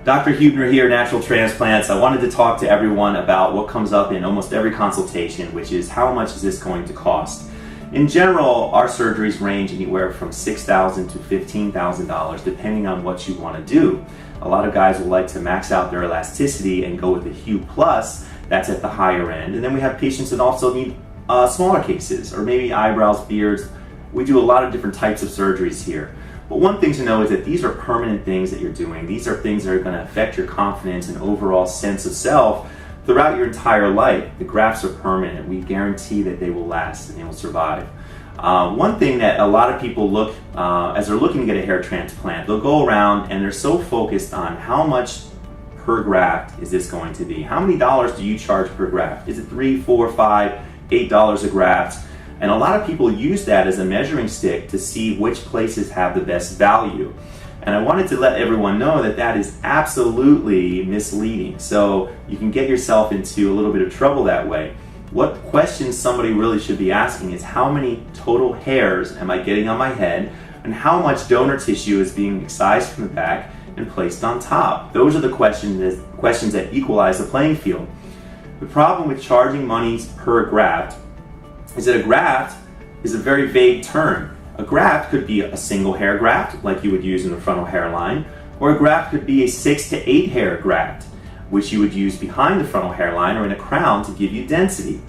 Dr. Huebner here, Natural Transplants. I wanted to talk to everyone about what comes up in almost every consultation, which is how much is this going to cost? In general, our surgeries range anywhere from $6,000 to $15,000 depending on what you want to do. A lot of guys will like to max out their elasticity and go with the Hue Plus. That's at the higher end. And then we have patients that also need smaller cases, or maybe eyebrows, beards. We do a lot of different types of surgeries here. But one thing to know is that these are permanent things that you're doing. These are things that are going to affect your confidence and overall sense of self throughout your entire life. The grafts are permanent. We guarantee that they will last and they will survive. One thing that a lot of people look, as they're looking to get a hair transplant, they'll go around and they're so focused on how much per graft is this going to be? How many dollars do you charge per graft? Is it $3, $4, $5, $8 a graft? And a lot of people use that as a measuring stick to see which places have the best value. And I wanted to let everyone know that that is absolutely misleading. So you can get yourself into a little bit of trouble that way. What questions somebody really should be asking is how many total hairs am I getting on my head, and how much donor tissue is being excised from the back and placed on top. Those are the questions that equalize the playing field. The problem with charging money per graft is that a graft is a very vague term. A graft could be a single hair graft, like you would use in the frontal hairline, or a graft could be a 6 to 8 hair graft, which you would use behind the frontal hairline or in a crown to give you density.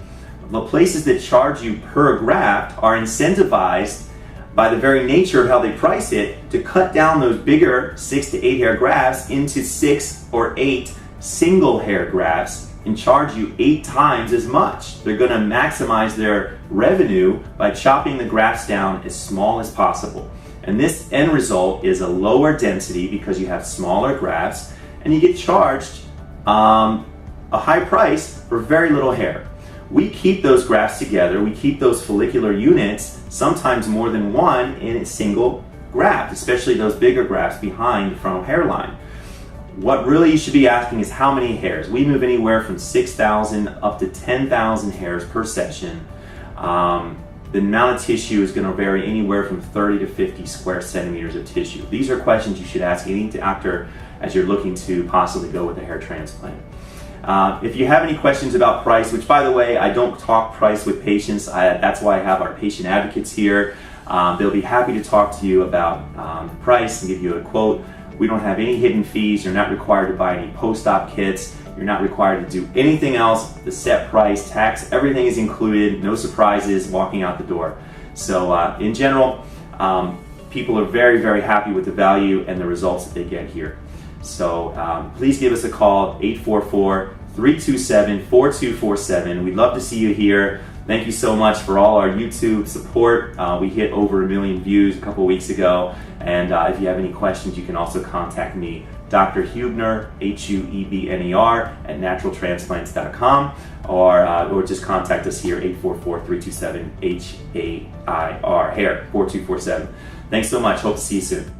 The places that charge you per graft are incentivized by the very nature of how they price it to cut down those bigger 6 to 8 hair grafts into 6 or 8 single hair grafts and charge you 8 times as much. They're going to maximize their revenue by chopping the grafts down as small as possible. And this end result is a lower density because you have smaller grafts, and you get charged a high price for very little hair. We keep those grafts together, we keep those follicular units, sometimes more than one, in a single graft, especially those bigger grafts behind the frontal hairline. What really you should be asking is how many hairs. We move anywhere from 6,000 up to 10,000 hairs per session. The amount of tissue is going to vary anywhere from 30 to 50 square centimeters of tissue. These are questions you should ask any doctor as you're looking to possibly go with a hair transplant. If you have any questions about price, which by the way, I don't talk price with patients, that's why I have our patient advocates here. They'll be happy to talk to you about price and give you a quote. We don't have any hidden fees. You're not required to buy any post-op kits. You're not required to do anything else. The set price, tax, everything is included. No surprises walking out the door. So in general, people are very, very happy with the value and the results that they get here. So please give us a call, 844-327-4247. We'd love to see you here. Thank you so much for all our YouTube support. We hit over 1 million views a couple weeks ago. And if you have any questions, you can also contact me, Dr. Huebner, Huebner, at naturaltransplants.com, or just contact us here, 844-327-HAIR, hair, 4247. Thanks so much. Hope to see you soon.